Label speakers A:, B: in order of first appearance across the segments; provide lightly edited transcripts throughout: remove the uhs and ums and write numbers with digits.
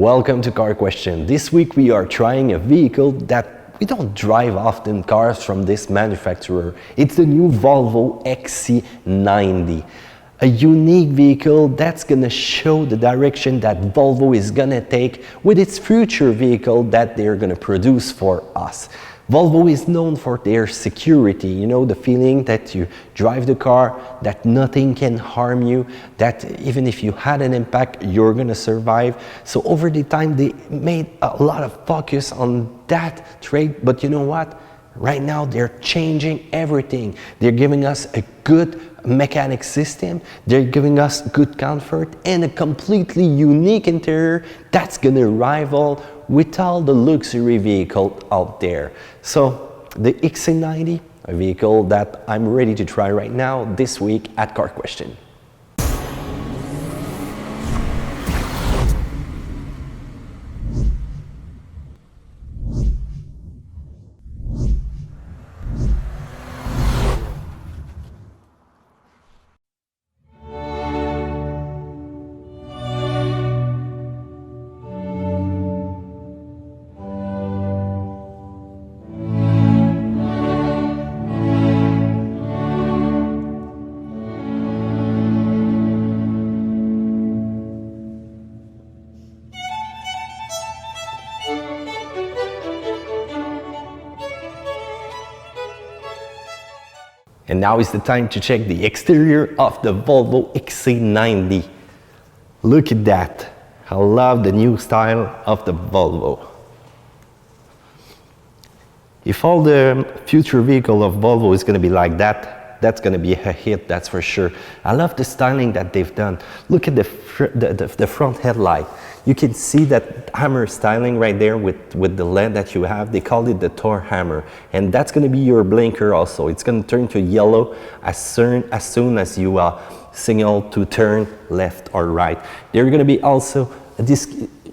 A: Welcome to Car Question. This week we are trying a vehicle that we don't drive often, cars from this manufacturer. It's the new Volvo XC90. A unique vehicle that's gonna show the direction that Volvo is gonna take with its future vehicle that they're gonna produce for us. Volvo is known for their security, you know, the feeling that you drive the car, that nothing can harm you, that even if you had an impact, you're gonna survive. So over the time, they made a lot of focus on that trait, but you know what? Right now, they're changing everything. They're giving us a good mechanic system, they're giving us good comfort, and a completely unique interior that's gonna rival with all the luxury vehicle out there. So the XC90, a vehicle that I'm ready to try right now this week at Car Question. And now is the time to check the exterior of the Volvo XC90. Look at that. I love the new style of the Volvo. If all the future vehicle of Volvo is going to be like that, that's going to be a hit, that's for sure. I love the styling that they've done. Look at the front headlight. You can see that hammer styling right there with the LED that you have. They call it the Thor hammer. And that's going to be your blinker also. It's going to turn to yellow as soon as you signal to turn left or right. There's going to be also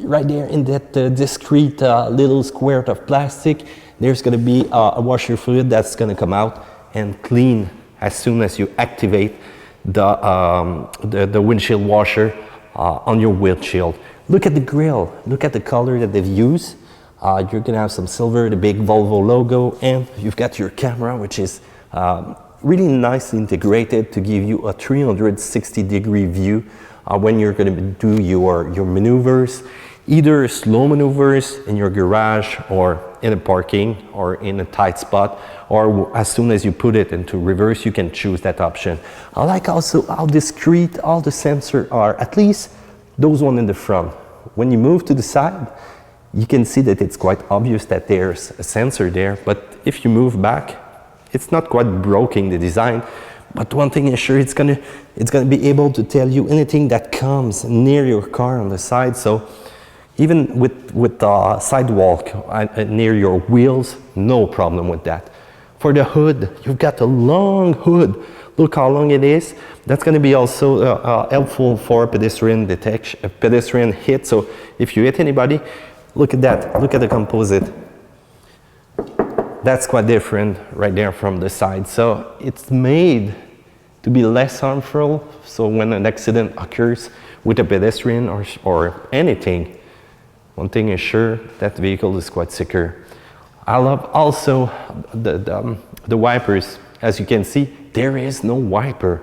A: right there in that discrete little square of plastic. There's going to be a washer fluid that's going to come out and clean as soon as you activate the windshield washer on your windshield. Look at the grille, look at the color that they've used. You're gonna have some silver, the big Volvo logo, and you've got your camera, which is really nicely integrated to give you a 360-degree view when you're gonna do your maneuvers, either slow maneuvers in your garage or in a parking or in a tight spot, or as soon as you put it into reverse, you can choose that option. I like also how discreet all the sensors are, at least those one in the front. When you move to the side, you can see that it's quite obvious that there's a sensor there, but if you move back, it's not quite broken, the design, but one thing is sure, it's gonna be able to tell you anything that comes near your car on the side. So even with the sidewalk near your wheels, no problem with that. For the hood, you've got a long hood. Look how long it is. That's going to be also helpful for pedestrian detection, pedestrian hit. So if you hit anybody, look at that. Look at the composite. That's quite different right there from the side. So it's made to be less harmful. So when an accident occurs with a pedestrian or anything, one thing is sure, that vehicle is quite secure. I love also the wipers. As you can see, there is no wiper.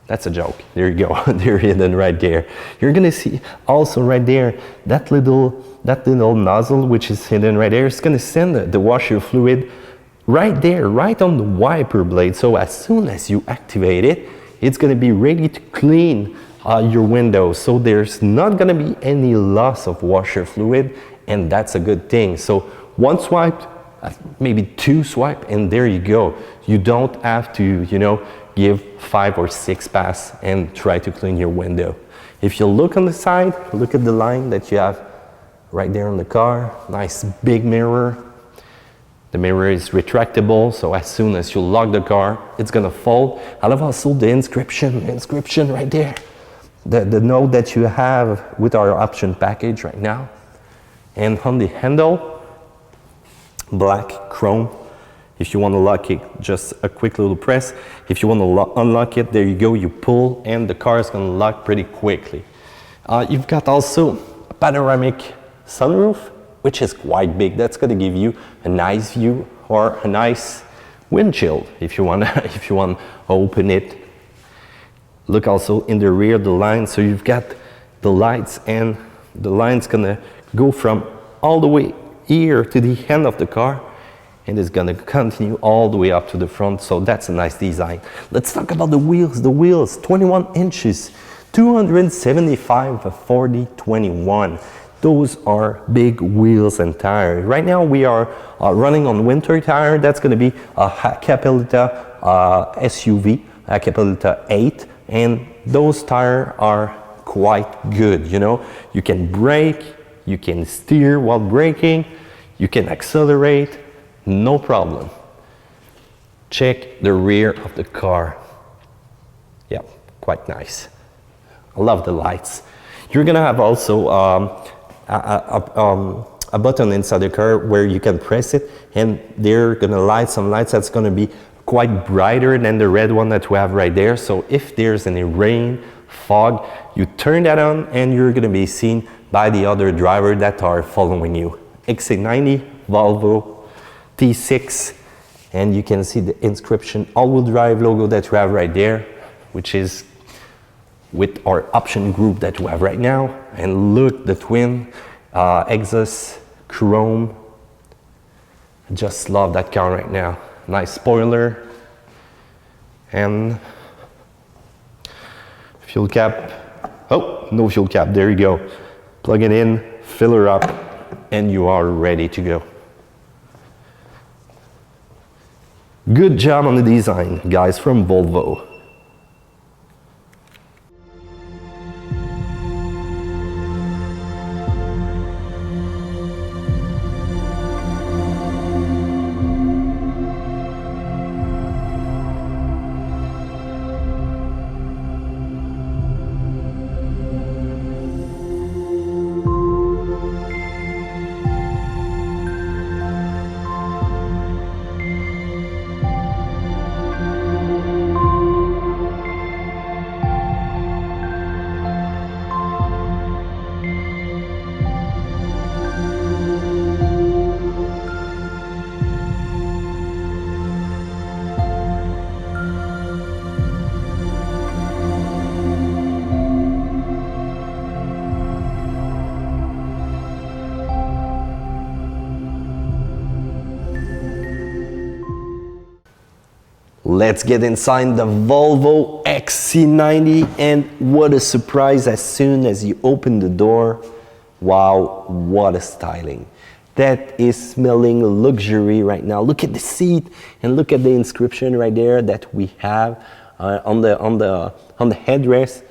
A: That's a joke. There you go. They're hidden right there. You're gonna see also right there that little nozzle which is hidden right there. It's gonna send the washer fluid right there, right on the wiper blade. So as soon as you activate it, it's gonna be ready to clean your window. So there's not gonna be any loss of washer fluid, and that's a good thing. So one swipe, maybe two swipe, and there you go. You don't have to, you know, give 5 or 6 passes and try to clean your window. If you look on the side, look at the line that you have right there on the car. Nice big mirror. The mirror is retractable, so as soon as you lock the car, it's gonna fold. I love also the inscription right there. The note that you have with our option package right now. And on the handle, black chrome. If you want to lock it, just a quick little press. If you want to unlock it, there you go, you pull and the car is going to lock pretty quickly. You've got also panoramic sunroof, which is quite big. That's going to give you a nice view or a nice windshield if you want if you want to open it. Look also in the rear, the line, so you've got the lights, and the line's gonna go from all the way here to the end of the car, and it's gonna continue all the way up to the front, so that's a nice design. Let's talk about the wheels. The wheels, 21 inches, 275 40 21. Those are big wheels and tires. Right now we are running on winter tire. That's gonna be a Capellita SUV, a Capellita 8, and those tires are quite good. You know, you can brake, you can steer while braking, you can accelerate, no problem. Check the rear of the car. Yeah, quite nice. I love the lights. You're gonna have also a button inside the car where you can press it, and they're gonna light some lights that's gonna be quite brighter than the red one that we have right there. So if there's any rain, fog, you turn that on and you're gonna be seen by the other driver that are following you. XC90 Volvo T6, and you can see the inscription all-wheel drive logo that we have right there, which is with our option group that we have right now. And look, the twin exhaust chrome. I just love that car right now. Nice spoiler and fuel cap. Oh, no fuel cap, there you go. Plug it in, fill her up, and you are ready to go. Good job on the design, guys, from Volvo. Let's get inside the Volvo XC90, and what a surprise as soon as you open the door. Wow, what a styling. That is smelling luxury right now. Look at the seat and look at the inscription right there that we have on the headrest,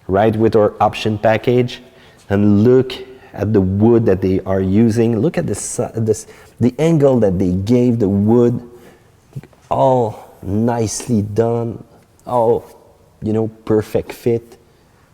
A: right, with our option package. And look at the wood that they are using. Look at the angle that they gave the wood. All nicely done, all, you know, perfect fit.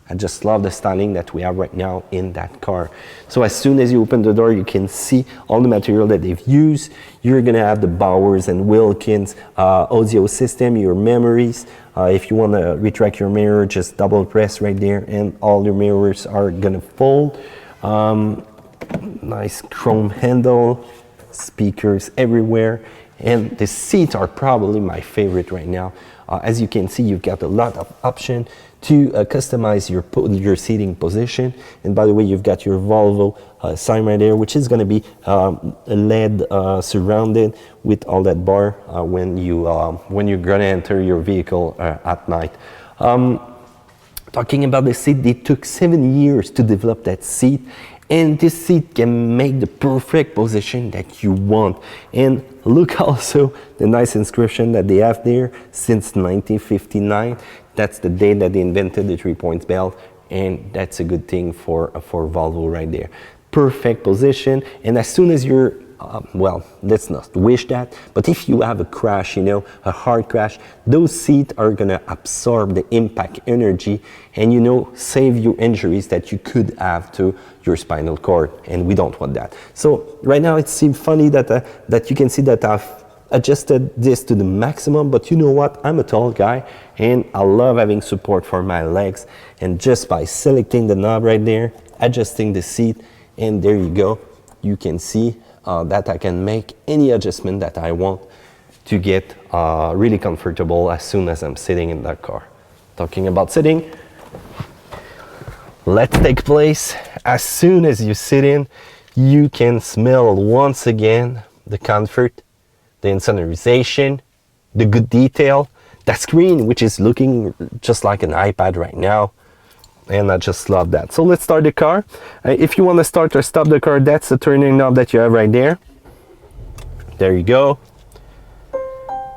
A: I just love the styling that we have right now in that car. So as soon as you open the door, you can see all the material that they've used. You're gonna have the Bowers and Wilkins audio system, your memories. If you wanna retract your mirror, just double press right there and all your mirrors are gonna fold. Nice chrome handle, speakers everywhere. And the seats are probably my favorite right now. As you can see, you've got a lot of option to customize your seating position. And by the way, you've got your Volvo sign right there, which is going to be LED surrounded with all that bar when you're going to enter your vehicle at night. Talking about the seat, they took 7 years to develop that seat. And this seat can make the perfect position that you want. And look also the nice inscription that they have there, since 1959. That's the day that they invented the 3-point belt, and that's a good thing for Volvo right there. Perfect position, and as soon as you're well, let's not wish that, but if you have a crash, you know, a hard crash, those seats are gonna absorb the impact energy and, you know, save you injuries that you could have to your spinal cord, and we don't want that. So right now it seems funny that that you can see that I've adjusted this to the maximum, but you know what, I'm a tall guy and I love having support for my legs, and just by selecting the knob right there, adjusting the seat, and there you go. You can see that I can make any adjustment that I want to get really comfortable as soon as I'm sitting in that car. Talking about sitting, let's take place. As soon as you sit in, you can smell once again the comfort, the insonorization, the good detail, that screen which is looking just like an iPad right now, and I just love that. So let's start the car. If you want to start or stop the car, that's the turning knob that you have right there. There you go.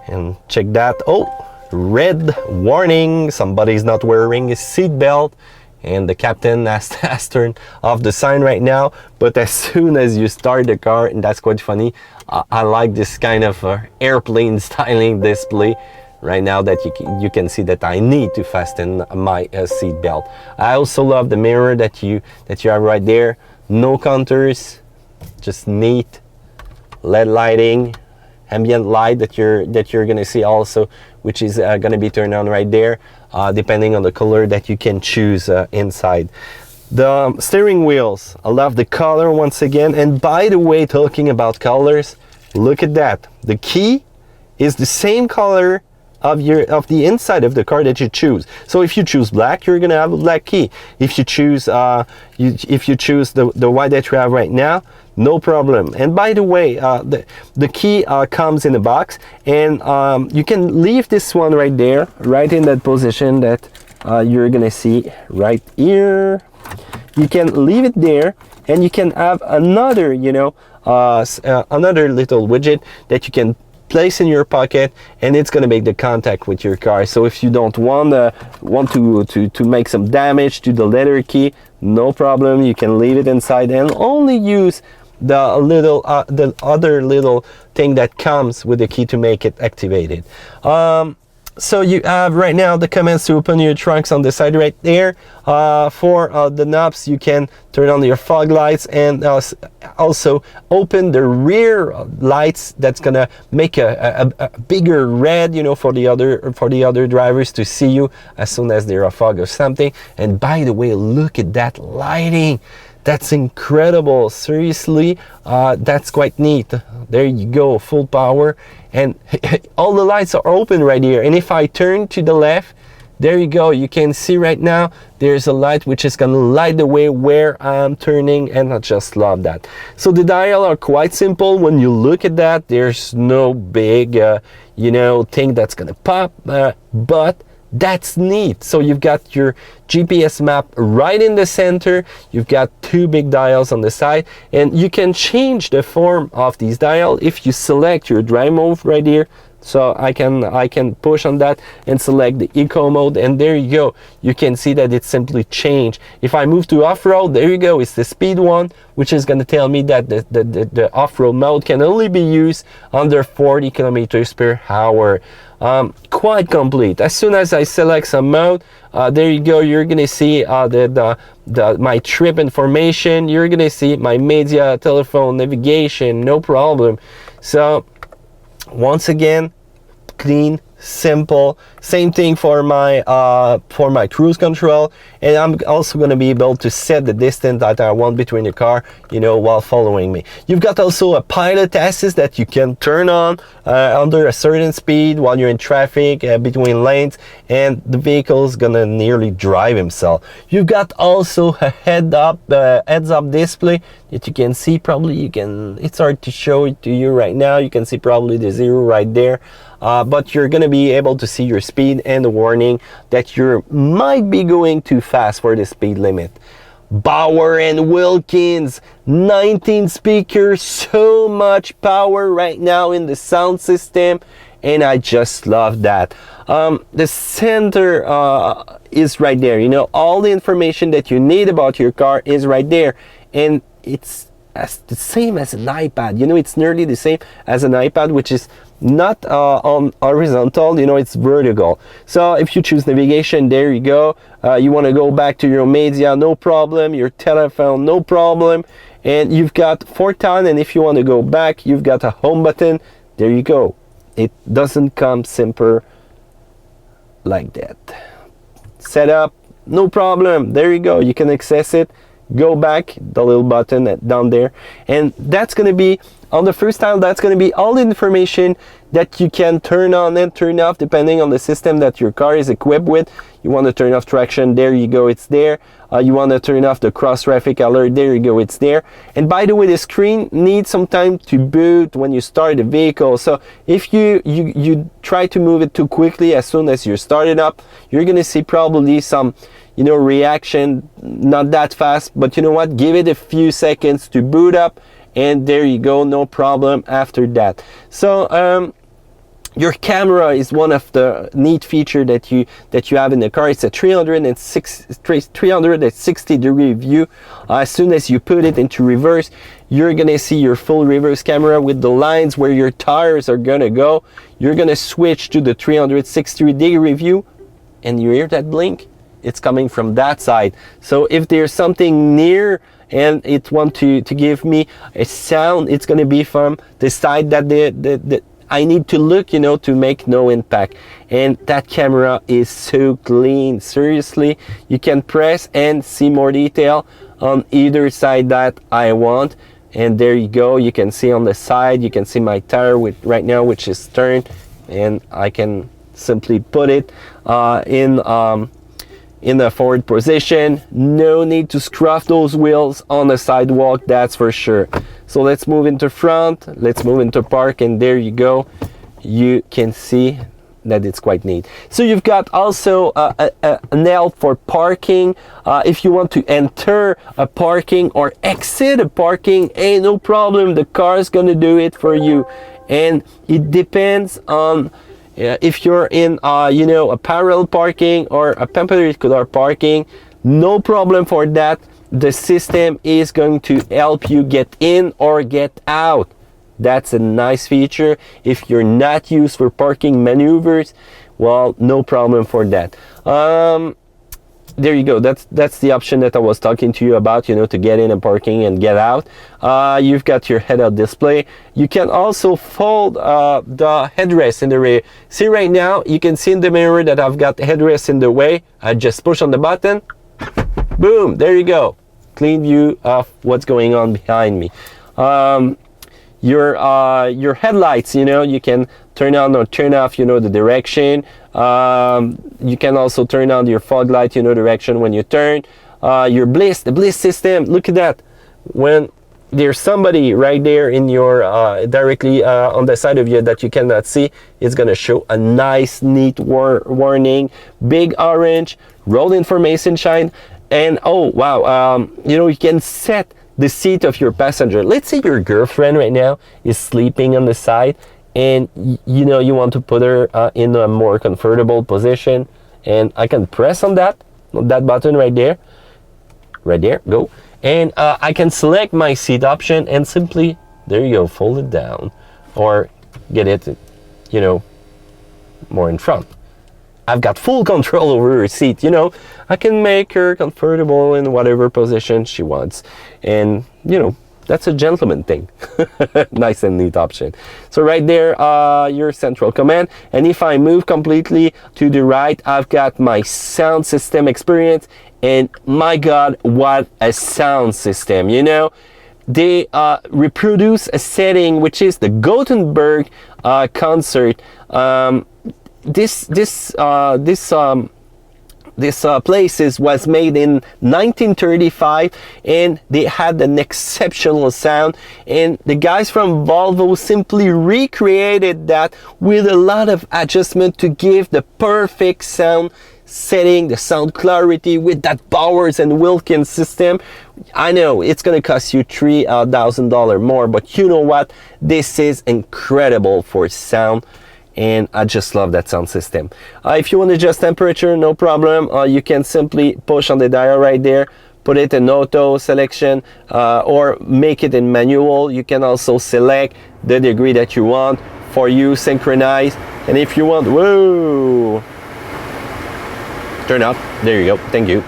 A: And check that. Oh, red warning, somebody's not wearing a seat belt, and the captain has turned off the sign right now. But as soon as you start the car, and that's quite funny, I like this kind of airplane styling display right now, that you can see that I need to fasten my seat belt. I also love the mirror that you have right there. No counters, just neat LED lighting, ambient light that you're gonna see also, which is gonna be turned on right there, depending on the color that you can choose inside. The steering wheels, I love the color once again. And by the way, talking about colors, look at that. The key is the same color of the inside of the car that you choose. So if you choose black, you're gonna have a black key. If you choose the white that you have right now, no problem. And by the way, the key comes in a box, and you can leave this one right there, right in that position that you're gonna see right here. You can leave it there, and you can have another, another little widget that you can place in your pocket, and it's going to make the contact with your car. So if you don't want to make some damage to the letter key, no problem, you can leave it inside and only use the other little thing that comes with the key to make it activated. So you have right now the commands to open your trunks on the side right there. For the knobs, you can turn on your fog lights, and also open the rear lights. That's gonna make a bigger red, for the other drivers to see you as soon as they're a fog or something. And by the way, look at that lighting. That's incredible, seriously. That's quite neat. There you go, full power, and all the lights are open right here. And if I turn to the left, there you go, you can see right now there's a light which is gonna light the way where I'm turning, and I just love that. So the dial are quite simple. When you look at that, there's no big thing that's gonna pop, but that's neat. So you've got your GPS map right in the center, you've got two big dials on the side, and you can change the form of these dials if you select your drive mode right here. So I can push on that and select the eco mode, and there you go, you can see that it simply changed. If I move to off-road, there you go, it's the speed one, which is going to tell me that the off-road mode can only be used under 40 kilometers per hour. Quite complete. As soon as I select some mode, there you go, you're gonna see my trip information, you're gonna see my media, telephone, navigation, no problem. So once again, clean, simple. Same thing for my cruise control, and I'm also going to be able to set the distance that I want between the car, while following me. You've got also a pilot assist that you can turn on under a certain speed while you're in traffic, between lanes, and the vehicle's gonna nearly drive himself. You've got also a heads up display that you can see. Probably it's hard to show it to you right now. You can see probably the 0 right there, but you're gonna be able to see your speed and the warning that you might be going too fast for the speed limit. Bauer and Wilkins 19 speakers, so much power right now in the sound system, and I just love that. The center is right there. All the information that you need about your car is right there, and it's the same as an iPad. It's nearly the same as an iPad, which is not on horizontal, it's vertical. So if you choose navigation, there you go. You want to go back to your media, no problem. Your telephone, no problem. And you've got 4-ton, and if you want to go back, you've got a home button. There you go. It doesn't come simple like that. Setup, no problem. There you go. You can access it go back, the little button down there, and that's going to be on the first tile. That's going to be all the information that you can turn on and turn off depending on the system that your car is equipped with. You want to turn off traction, there you go, it's there. You want to turn off the cross traffic alert, there you go, it's there. And by the way, the screen needs some time to boot when you start the vehicle. So if you try to move it too quickly as soon as you start it up, you're going to see probably some, you know, reaction, not that fast, but you know what, give it a few seconds to boot up, and there you go, no problem after that. So your camera is one of the neat feature that you have in the car. It's a 360 degree view. As soon as you put it into reverse, you're gonna see your full reverse camera with the lines where your tires are gonna go. You're gonna switch to the 360 degree view, and you hear that blink? It's coming from that side. So if there's something near and it want to give me a sound, it's gonna be from the side that the I need to look, you know, to make no impact. And that camera is so clean, seriously. You can press and see more detail on either side that I want. And there you go, you can see on the side, you can see my tire with right now, which is turned, and I can simply put it in the forward position. No need to scruff those wheels on the sidewalk, that's for sure. So let's move into front, let's move into park, and there you go. You can see that it's quite neat. So you've got also an help for parking. If you want to enter a parking or exit a parking, hey, no problem, the car is gonna do it for you. And it depends on if you're in you know, a parallel parking or a perpendicular parking, no problem for that. The system is going to help you get in or get out. That's a nice feature. If you're not used for parking maneuvers, well, no problem for that. There you go, that's the option that I was talking to you about, you know, to get in and parking and get out. You've got your head-up display. You can also fold the headrest in the rear. See, right now you can see in the mirror that I've got the headrest in the way. I just push on the button, boom, there you go, clean view of what's going on behind me. Your headlights, you know, you can turn on or turn off, you know, the direction. You can also turn on your fog light, you know, direction when you turn. Your the bliss system, look at that. When there's somebody right there in your directly on the side of you that you cannot see, it's gonna show a nice neat warning, big orange, road information sign. And oh wow, you know, you can set the seat of your passenger. Let's say your girlfriend right now is sleeping on the side, and you know, you want to put her in a more comfortable position, and I can press on that button right there, go, and I can select my seat option and simply, there you go, fold it down or get it, you know, more in front. I've got full control over her seat, you know. I can make her comfortable in whatever position she wants, and you know, that's a gentleman thing. Nice and neat option. So right there, your central command. And if I move completely to the right, I've got my sound system experience, and my God, what a sound system, you know. They reproduce a setting which is the Gothenburg concert. This place was made in 1935, and they had an exceptional sound, and the guys from Volvo simply recreated that with a lot of adjustment to give the perfect sound setting, the sound clarity with that Bowers and Wilkins system. I know it's gonna cost you $3,000 more, but you know what, this is incredible for sound. And I just love that sound system. If you want to adjust temperature, no problem. You can simply push on the dial right there, put it in auto selection, or make it in manual. You can also select the degree that you want for you, synchronize. And if you want, whoa, turn up, there you go, thank you.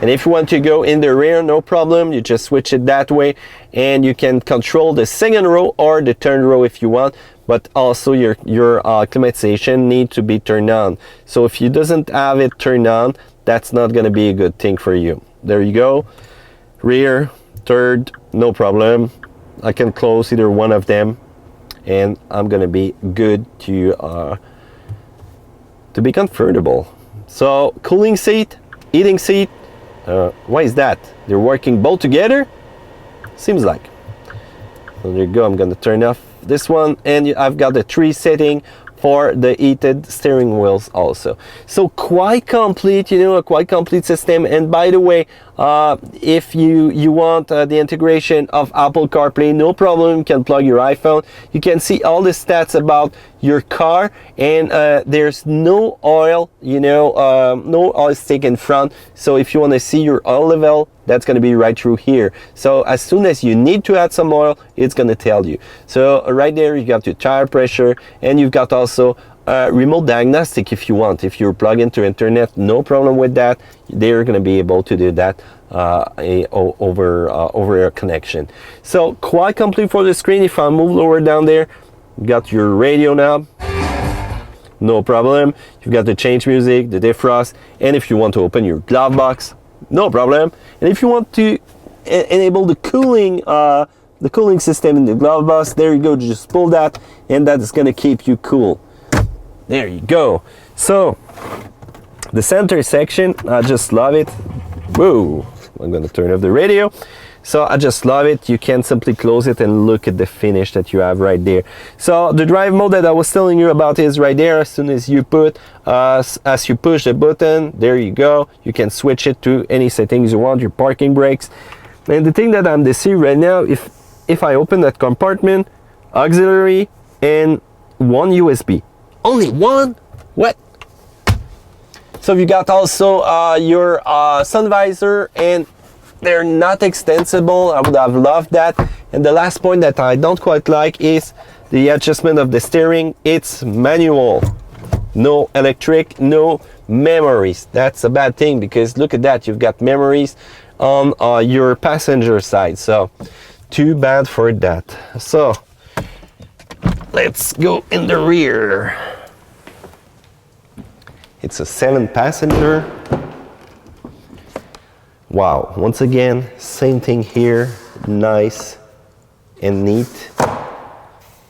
A: And if you want to go in the rear, no problem, you just switch it that way, and you can control the second row or the third row if you want. But also your climatization need to be turned on. So if you doesn't have it turned on, that's not going to be a good thing for you. There you go.
B: rear, third, no problem. I can close either one of them and I'm gonna be good to be comfortable. So cooling seat, heating seat, why is that? They're working both together? Seems like. So there you go, I'm gonna turn off this one, and I've got the 3 setting for the heated steering wheels also. So quite complete, you know, a quite complete system. And by the way, if you want the integration of Apple CarPlay, no problem, you can plug your iPhone. You can see all the stats about your car, and there's no oil, you know, no oil stick in front. So if you want to see your oil level, that's going to be right through here. So as soon as you need to add some oil, it's going to tell you. So right there, you got your tire pressure, and you've got also remote diagnostic if you want. If you're plugged into internet, no problem with that. They're going to be able to do that over a connection. So quite complete for the screen. If I move lower down there, you got your radio knob. No problem. You've got the change music, the defrost, and if you want to open your glove box, no problem. And if you want to enable the cooling system in the glove box, there you go, just pull that, and that is going to keep you cool. There you go. So the center section, I just love it. Whoa, I'm going to turn off the radio. So I just love it. You can simply close it and look at the finish that you have right there. So the drive mode that I was telling you about is right there. As soon as you put, as you push the button, there you go. You can switch it to any settings you want, your parking brakes. And the thing that I'm seeing right now, if I open that compartment, auxiliary and 1 USB. Only one? What? So you got also your sun visor, and they're not extensible. I would have loved that. And the last point that I don't quite like is the adjustment of the steering. It's manual, no electric, no memories. That's a bad thing, because look at that, you've got memories on your passenger side. So too bad for that. So let's go in the rear. It's a 7-passenger. Wow, once again, same thing here, nice and neat.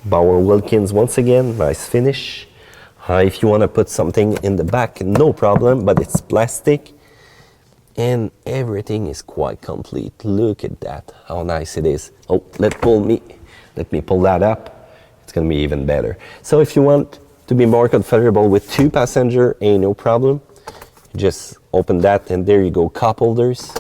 B: Bauer Wilkins once again, nice finish. If you want to put something in the back, no problem, but it's plastic. And everything is quite complete. Look at that, how nice it is. Oh, let me pull that up. It's gonna be even better. So if you want to be more comfortable with 2-passenger, ain't no problem. Just open that, and there you go, cup holders.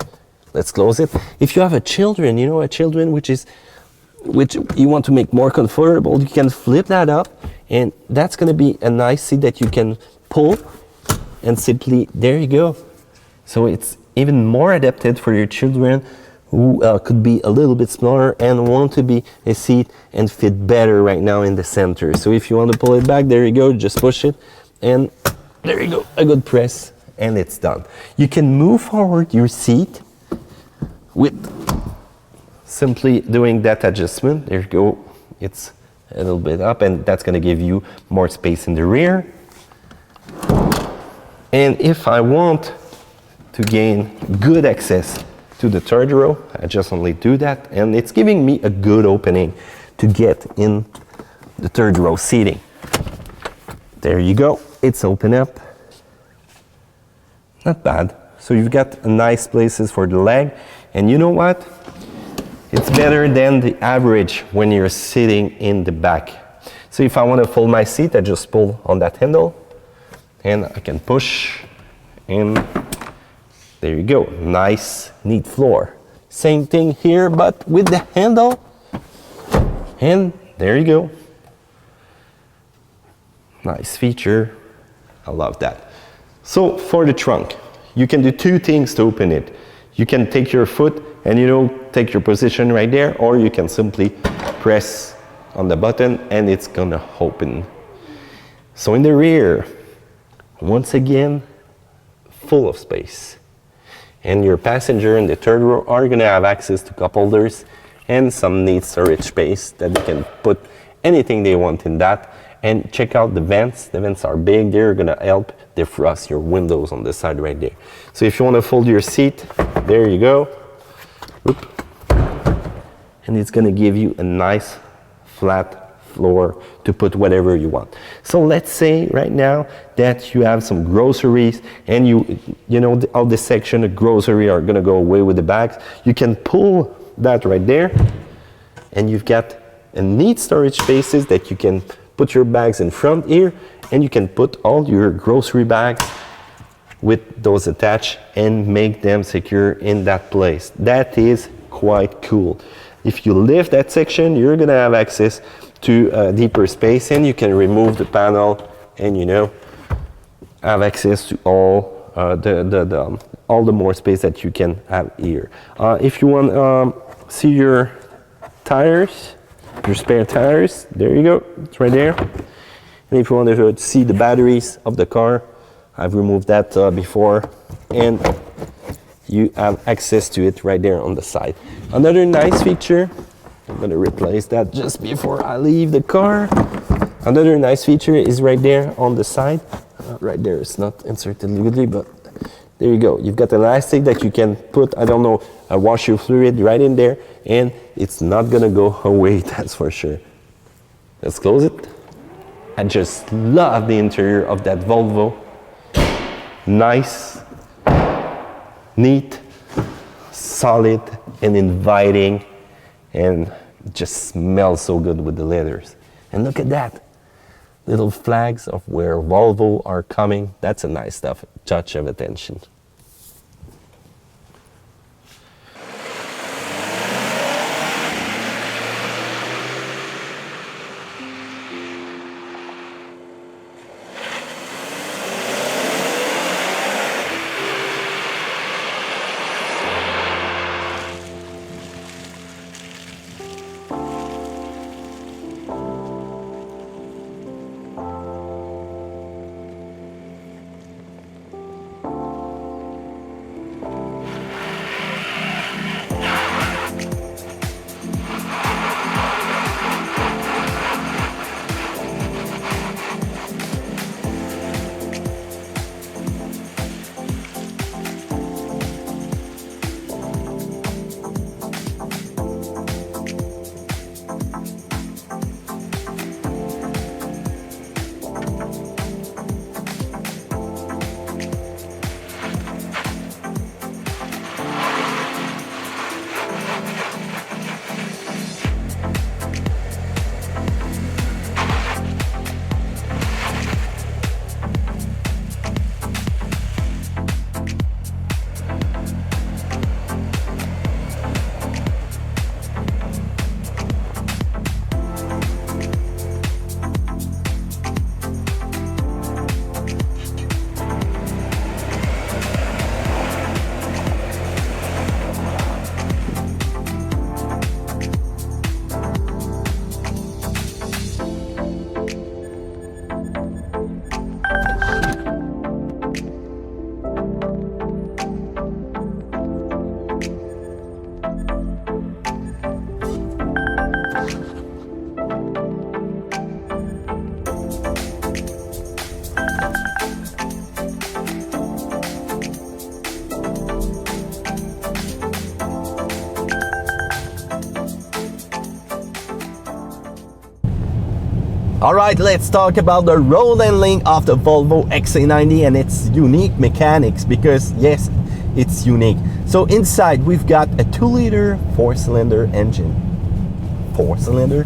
B: Let's close it. If you have a children, you know, a children which you want to make more comfortable, you can flip that up, and that's going to be a nice seat that you can pull, and simply, there you go. So it's even more adapted for your children who could be a little bit smaller and want to be a seat and fit better right now in the center. So if you want to pull it back, there you go, just push it, and there you go, a good press, and it's done. You can move forward your seat with simply doing that adjustment. There you go, it's a little bit up, and that's going to give you more space in the rear. And if I want to gain good access to the third row, I just only do that, and it's giving me a good opening to get in the third row seating. There you go, it's open up. Not bad. So you've got nice places for the leg, and you know what? It's better than the average when you're sitting in the back. So if I want to fold my seat, I just pull on that handle, and I can push, and there you go. Nice, neat floor. Same thing here, but with the handle, and there you go. Nice feature. I love that. So for the trunk, you can do 2 things to open it. You can take your foot and, you know, take your position right there, or you can simply press on the button and it's gonna open. So in the rear, once again, full of space. And your passenger in the third row are gonna have access to cup holders and some neat storage space that they can put anything they want in that. And check out the vents. The vents are big. They're gonna help defrost your windows on the side right there. So if you wanna fold your seat, there you go. and it's gonna give you a nice flat floor to put whatever you want. So let's say right now that you have some groceries and you know all this section of grocery are gonna go away with the bags. You can pull that right there and you've got a neat storage spaces that you can put your bags in front here, and you can put all your grocery bags with those attached and make them secure in that place. That is quite cool. If you lift that section, you're gonna have access to a deeper space, and you can remove the panel and have access to all all the more space that you can have here. If you want see your tires, your spare tires, there you go, it's right there. And if you want to see the batteries of the car, I've removed that before, and you have access to it right there on the side. Another nice feature, I'm going to replace that just before I leave the car. Another nice feature is right there on the side. Right there, it's not inserted goodly, but there you go. You've got elastic that you can put, I don't know, a washer fluid right in there, and it's not going to go away, that's for sure. Let's close it. I just love the interior of that Volvo. Nice, neat, solid, and inviting, and just smells so good with the leathers. And look at that, little flags of where Volvo are coming. That's a nice touch of attention. All right, let's talk about the road handling of the Volvo XC90 and its unique mechanics, because yes, it's unique. So inside we've got a 2-liter 4-cylinder engine. 4-cylinder?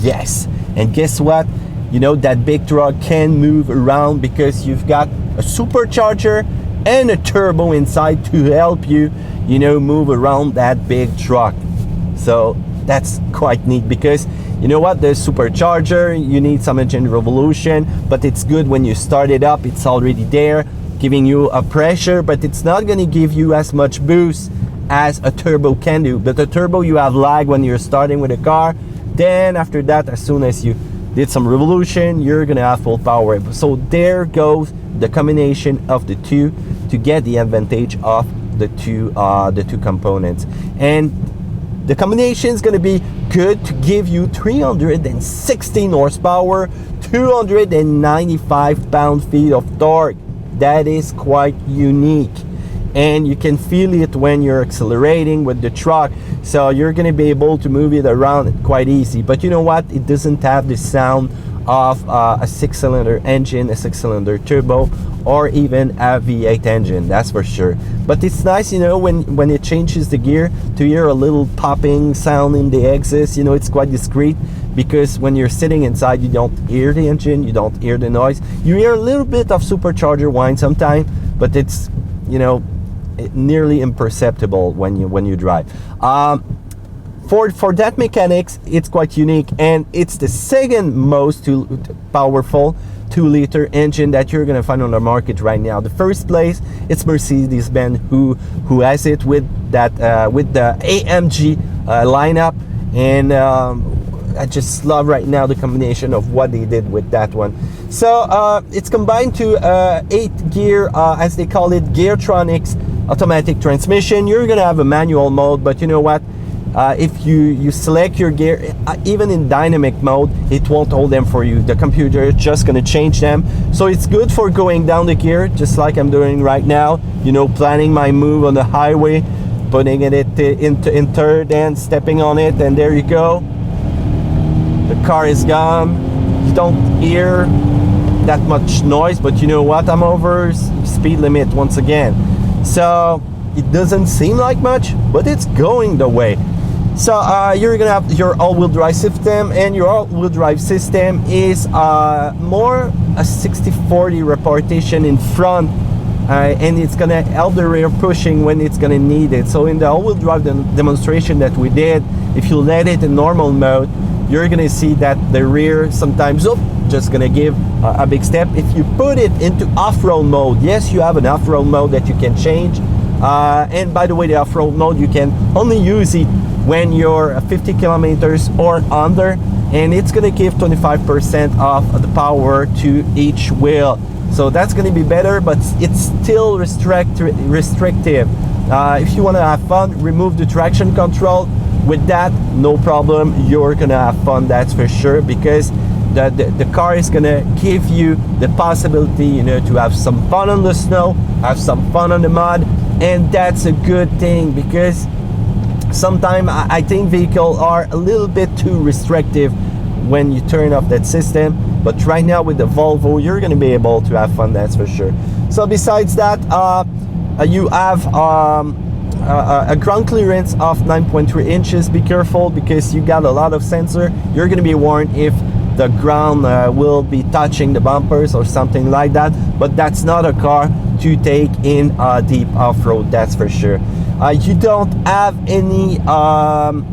B: Yes. And guess what? You know, that big truck can move around because you've got a supercharger and a turbo inside to help you, you know, move around that big truck. So that's quite neat, because you know what, the supercharger, you need some engine revolution, but it's good when you start it up, it's already there, giving you a pressure, but it's not gonna give you as much boost as a turbo can do. But the turbo, you have lag when you're starting with a car, then after that, as soon as you did some revolution, you're gonna have full power. So there goes the combination of the two to get the advantage of the two components. And the combination is going to be good to give you 316 horsepower, 295 pound-feet of torque. That is quite unique. and you can feel it when you're accelerating with the truck, so you're going to be able to move it around quite easy. But you know what, it doesn't have the sound of a 6-cylinder engine, a 6-cylinder turbo, or even a V8 engine, that's for sure. But it's nice, you know, when it changes the gear, to hear a little popping sound in the exhaust. You know, it's quite discreet, because when you're sitting inside, you don't hear the engine, you don't hear the noise. You hear a little bit of supercharger whine sometimes, but it's, you know, nearly imperceptible when you drive. For that mechanics, it's quite unique, and it's the second most powerful 2-liter engine that you're gonna find on the market right now. The first place, it's Mercedes-Benz who has it with that with the AMG lineup, and I just love right now the combination of what they did with that one. So it's combined to 8-gear, as they call it, Geartronics automatic transmission. You're gonna have a manual mode, but you know what? If you select your gear, even in dynamic mode, it won't hold them for you. The computer is just going to change them. So it's good for going down the gear, just like I'm doing right now. You know, planning my move on the highway, putting it in third and stepping on it, and there you go. The car is gone. You don't hear that much noise, but you know what? I'm over speed limit once again. So it doesn't seem like much, but it's going the way. So you're gonna have your all-wheel drive system, and your all-wheel drive system is more a 60-40 repartition in front, and it's gonna help the rear pushing when it's gonna need it. So in the all-wheel drive demonstration that we did, if you let it in normal mode, you're gonna see that the rear sometimes just gonna give a big step. If you put it into off-road mode, yes, you have an off-road mode that you can change. And by the way, the off-road mode, you can only use it when you're 50 kilometers or under, and it's going to give 25% of the power to each wheel. So that's going to be better, but it's still restrictive. If you want to have fun, remove the traction control. With that, no problem, you're going to have fun, that's for sure, because the car is going to give you the possibility, you know, to have some fun on the snow, have some fun on the mud. And that's a good thing, because sometimes I think vehicles are a little bit too restrictive when you turn off that system. But right now with the Volvo, you're going to be able to have fun, that's for sure. So besides that, you have a ground clearance of 9.3 inches. Be careful, because you got a lot of sensor. You're going to be warned if the ground will be touching the bumpers or something like that. But that's not a car to take in deep off-road, that's for sure. You don't have any oil.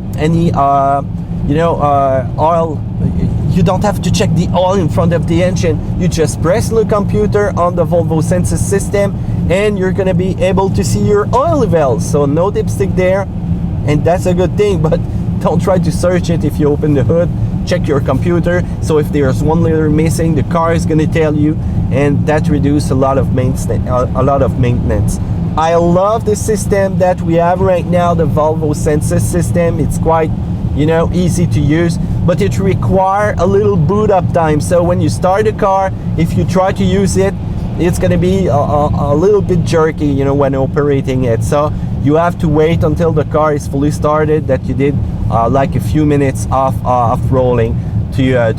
B: You don't have to check the oil in front of the engine. You just press the computer on the Volvo Sensus system, and you're gonna be able to see your oil levels. So no dipstick there, and that's a good thing. But don't try to search it if you open the hood. Check your computer. So if there's 1 liter missing, the car is going to tell you, and that reduces a lot of maintenance. I love the system that we have right now, the Volvo Sensus system. It's quite, you know, easy to use, but it requires a little boot up time. So when you start the car, if you try to use it, it's going to be a little bit jerky, you know, when operating it. So you have to wait until the car is fully started, that you did like a few minutes of rolling to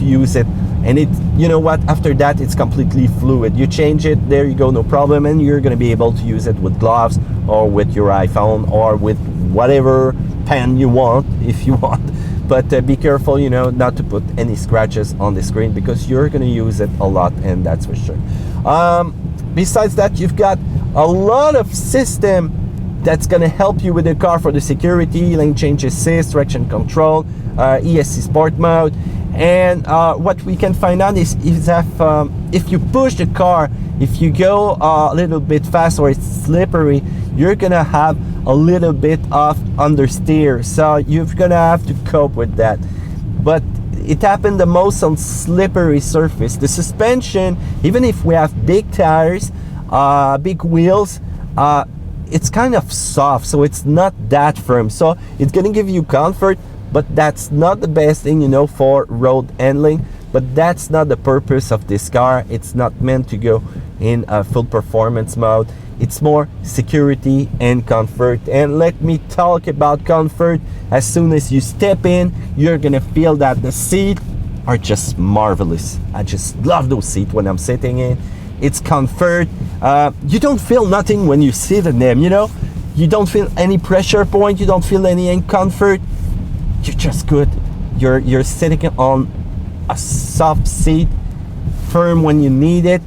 B: use it. And it, you know what, after that it's completely fluid. You change it, there you go, no problem, and you're going to be able to use it with gloves or with your iPhone or with whatever pen you want, if you want. But be careful, you know, not to put any scratches on the screen, because you're going to use it a lot, and that's for sure. Besides that, you've got a lot of system that's going to help you with the car for the security, lane change assist, traction control, ESC sport mode. And what we can find out is if you push the car, if you go a little bit fast or it's slippery, you're gonna have a little bit of understeer, so you're gonna have to cope with that. But it happened the most on slippery surface. The suspension, even if we have big tires, big wheels, it's kind of soft, so it's not that firm. So it's gonna give you comfort, but that's not the best thing, you know, for road handling. But that's not the purpose of this car. It's not meant to go in full performance mode. It's more security and comfort. And let me talk about comfort. As soon as you step in, you're gonna feel that the seats are just marvelous. I just love those seats when I'm sitting in. It's comfort. You don't feel nothing when you sit in them, you know? You don't feel any pressure point, you don't feel any discomfort. You're just good. You're sitting on a soft seat, firm when you need it,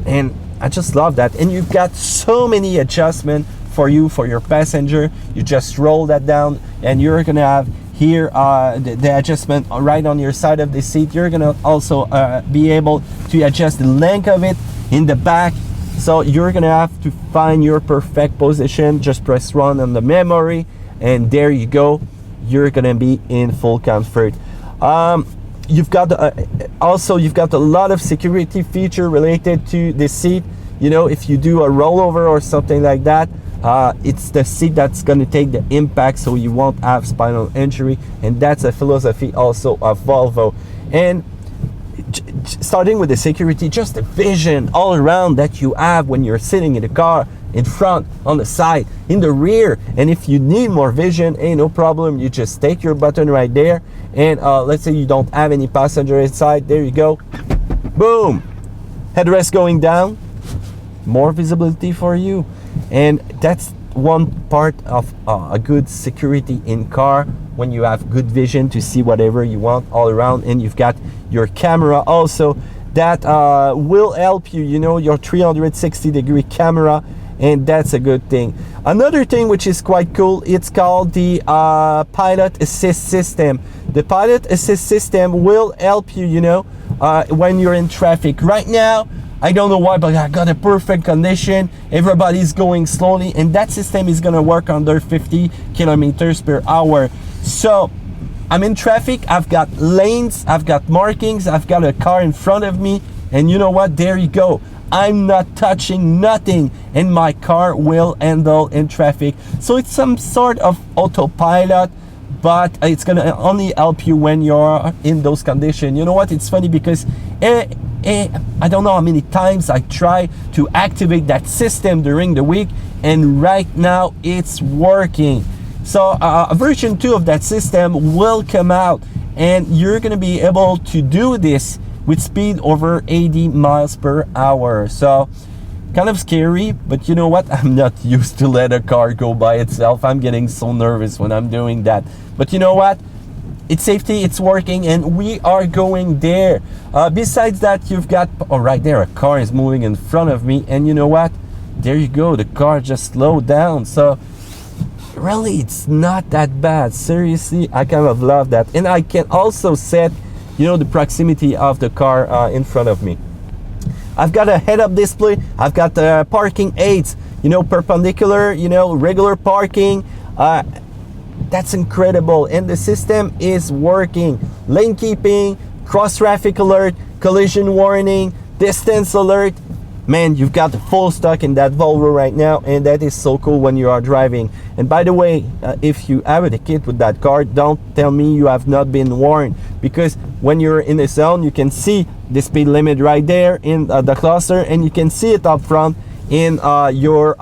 B: and I just love that. And you've got so many adjustments for you, for your passenger. You just roll that down, and you're gonna have here the adjustment right on your side of the seat. You're gonna also be able to adjust the length of it in the back. So you're gonna have to find your perfect position. Just press run on the memory, and there you go. You're gonna be in full comfort. You've got you've got a lot of security feature related to the seat. You know, if you do a rollover or something like that, it's the seat that's going to take the impact, so you won't have spinal injury. And that's a philosophy also of Volvo. And starting with the security, just the vision all around that you have when you're sitting in the car, in front, on the side, in the rear. And if you need more vision, hey, no problem, you just take your button right there, and let's say you don't have any passenger inside, there you go, boom, headrest going down, more visibility for you. And that's one part of a good security in car, when you have good vision to see whatever you want all around. And you've got your camera also that will help you, you know, your 360-degree camera, and that's a good thing. Another thing which is quite cool, it's called the pilot assist system. The pilot assist system will help you, you know, when you're in traffic. Right now, I don't know why, but I got a perfect condition. Everybody's going slowly, and that system is gonna work under 50 kilometers per hour. So I'm in traffic, I've got lanes, I've got markings, I've got a car in front of me, and you know what, there you go. I'm not touching nothing, and my car will handle in traffic. So it's some sort of autopilot, but it's gonna only help you when you're in those conditions. You know what, it's funny because I don't know how many times I try to activate that system during the week, and right now it's working. So version 2 of that system will come out, and you're gonna be able to do this with speed over 80 miles per hour. So kind of scary, but you know what, I'm not used to let a car go by itself. I'm getting so nervous when I'm doing that, but you know what, it's safety, it's working, and we are going there. Besides that, you've got, oh, right there, a car is moving in front of me, and you know what, there you go, the car just slowed down. So really, it's not that bad. Seriously, I kind of love that. And I can also set, you know, the proximity of the car in front of me. I've got a head-up display, I've got parking aids, you know, perpendicular, you know, regular parking. That's incredible, and the system is working. Lane keeping, cross traffic alert, collision warning, distance alert. Man, you've got the full stock in that Volvo right now, and that is so cool when you are driving. And by the way, if you have a kit with that car, don't tell me you have not been warned, because when you're in the zone, you can see the speed limit right there in the cluster, and you can see it up front in your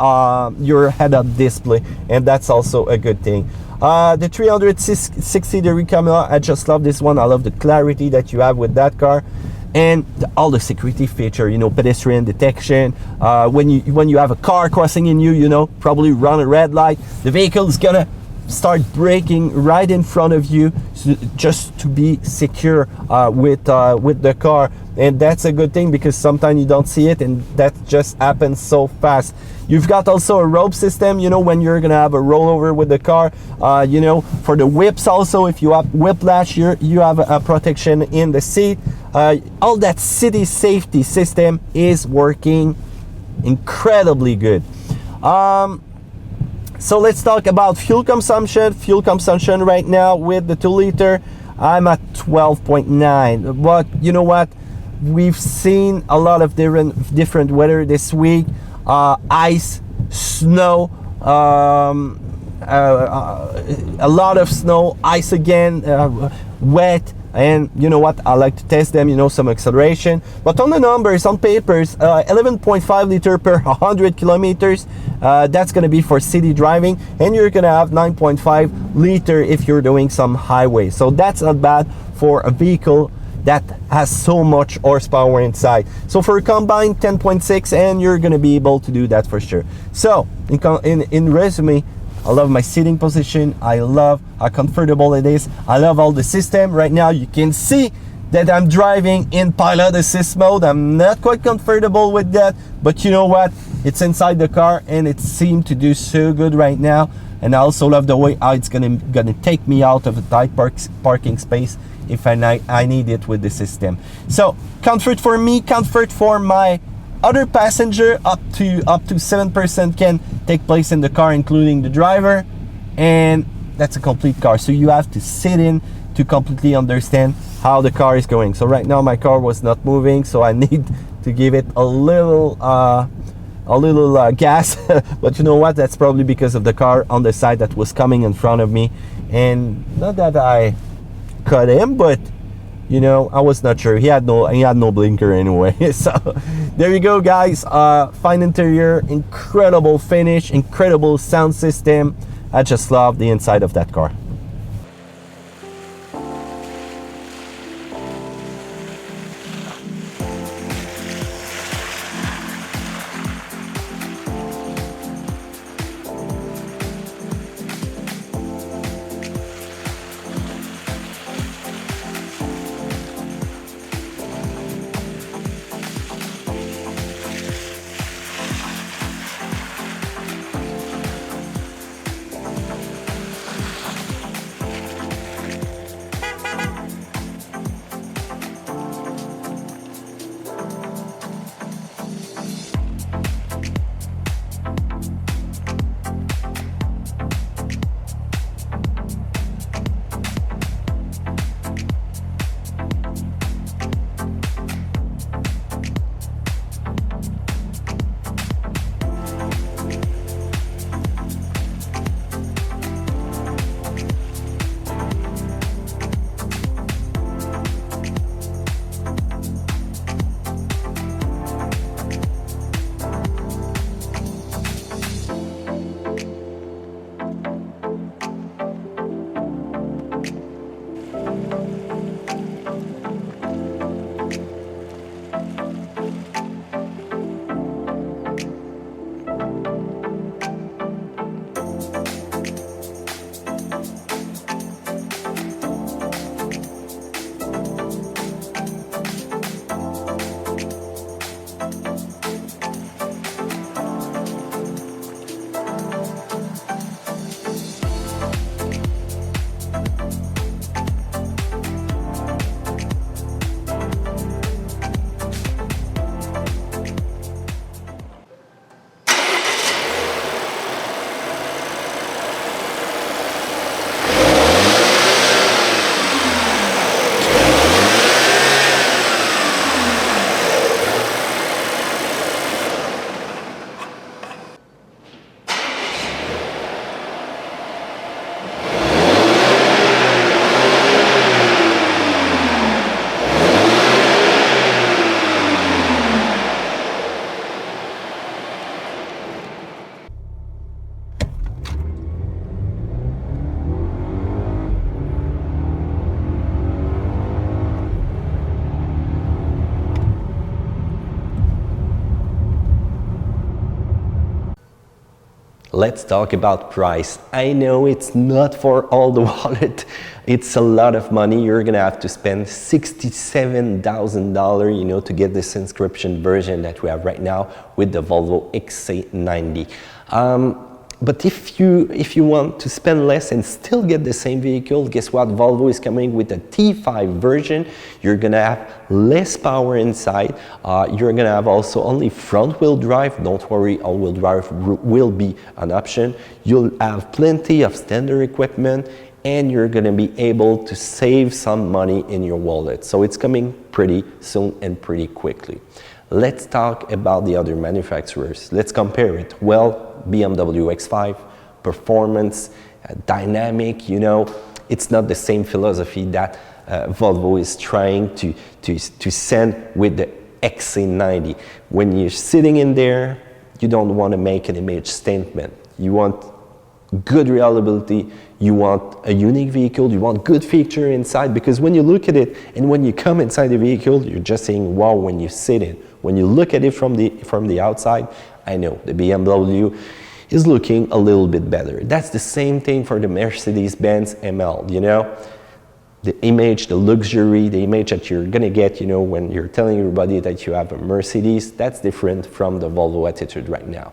B: head-up display, and that's also a good thing. The 360-degree camera, I just love this one. I love the clarity that you have with that car, and all the security feature, you know, pedestrian detection. When you have a car crossing in you, you know, probably run a red light, the vehicle is gonna start braking right in front of you, just to be secure with the car. And that's a good thing, because sometimes you don't see it, and that just happens so fast. You've got also a rope system, you know, when you're gonna have a rollover with the car, you know, for the whips also. If you have whiplash, you have a protection in the seat. All that city safety system is working incredibly good. So let's talk about fuel consumption. Fuel consumption right now with the 2-liter, I'm at 12.9. But you know what? We've seen a lot of different weather this week. Ice, snow, a lot of snow, ice again, wet, and you know what, I like to test them, you know, some acceleration. But on the numbers, on papers, 11.5 liter per 100 kilometers, that's going to be for city driving, and you're going to have 9.5 liter if you're doing some highway. So that's not bad for a vehicle that has so much horsepower inside. So for a combined 10.6, and you're going to be able to do that for sure. So in resume, I love my seating position. I love how comfortable it is. I love all the system. Right now you can see that I'm driving in pilot assist mode. I'm not quite comfortable with that, but you know what? It's inside the car and it seemed to do so good right now. And I also love the way how it's gonna take me out of a tight parking space if I need it with the system. So comfort for me, comfort for my other passenger, up to 7% can take place in the car, including the driver, and that's a complete car. So you have to sit in to completely understand how the car is going. So right now my car was not moving, so I need to give it a little gas. But you know what? That's probably because of the car on the side that was coming in front of me, and not that I cut him, but you know, I was not sure. He had no blinker anyway. So there you go, guys. Fine interior, incredible finish, incredible sound system. I just love the inside of that car.
A: Let's talk about price. I know it's not for all the wallet. It's a lot of money. You're gonna have to spend $67,000, you know, to get this inscription version that we have right now with the Volvo XC90. But if you want to spend less and still get the same vehicle, guess what? Volvo is coming with a T5 version. You're gonna have less power inside. You're gonna have also only front-wheel drive. Don't worry, all-wheel drive will be an option. You'll have plenty of standard equipment, and you're gonna be able to save some money in your wallet. So it's coming pretty soon and pretty quickly. Let's talk about the other manufacturers. Let's compare it. Well, BMW X5, performance, dynamic, you know, it's not the same philosophy that
B: Volvo is trying to send with the XC90. When you're sitting in there, you don't want to make an image statement. You want good reliability, you want a unique vehicle, you want good feature inside, because when you look at it and when you come inside the vehicle, you're just saying wow when you sit in. When you look at it from the outside, I know the BMW is looking a little bit better. That's the same thing for the Mercedes-Benz ML, you know? The image, the luxury, the image that you're gonna get, you know, when you're telling everybody that you have a Mercedes, that's different from the Volvo attitude right now.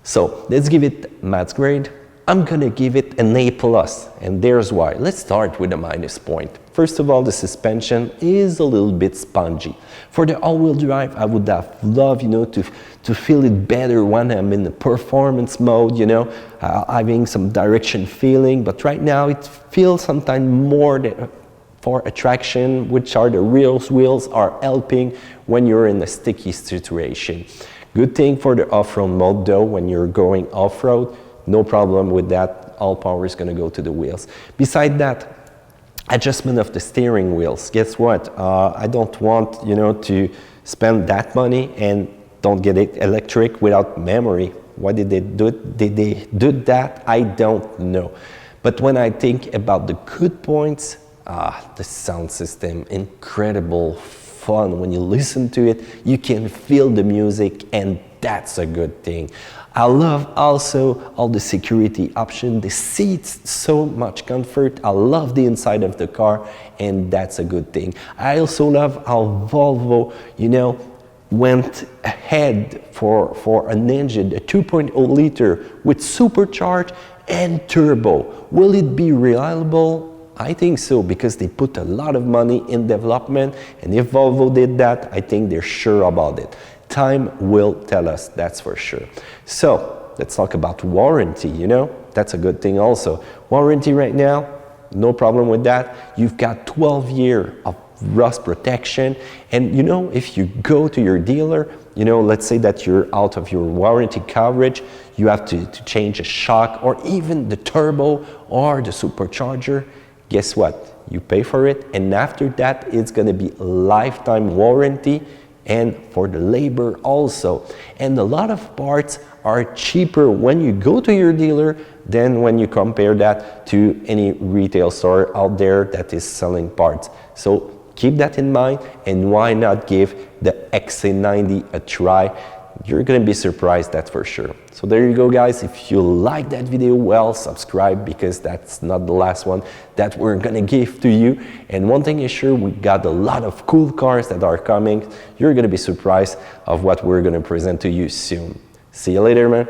B: So let's give it Matt's grade. I'm gonna give it an A+, and there's why. Let's start with a minus point. First of all, the suspension is a little bit spongy. For the all-wheel drive, I would have loved, you know, to feel it better when I'm in the performance mode, you know, having some direction feeling, but right now it feels sometimes more for attraction, which are the rear wheels are helping when you're in a sticky situation. Good thing for the off-road mode though, when you're going off-road, no problem with that, all power is going to go to the wheels. Beside that, adjustment of the steering wheels. Guess what? I don't want, you know, to spend that money and don't get it electric without memory. Why did they do it? Did they do that? I don't know. But when I think about the good points, the sound system, incredible fun. When you listen to it, you can feel the music, and that's a good thing. I love also all the security options, the seats, so much comfort. I love the inside of the car, and that's a good thing. I also love how Volvo, you know, went ahead for an engine, a 2.0 liter with supercharged and turbo. Will it be reliable? I think so, because they put a lot of money in development, and if Volvo did that, I think they're sure about it. Time will tell us, that's for sure. So let's talk about warranty, you know, that's a good thing also. Warranty right now, no problem with that. You've got 12 years of rust protection, and you know, if you go to your dealer, you know, let's say that you're out of your warranty coverage, you have to change a shock or even the turbo or the supercharger. Guess what? You pay for it, and after that it's going to be a lifetime warranty, and for the labor also. And a lot of parts are cheaper when you go to your dealer than when you compare that to any retail store out there that is selling parts. So keep that in mind, and why not give the XC90 a try? You're gonna be surprised, that's for sure. So there you go, guys. If you like that video, well, subscribe, because that's not the last one that we're gonna give to you. And one thing is sure, we got a lot of cool cars that are coming. You're gonna be surprised of what we're gonna present to you soon. See you later, man.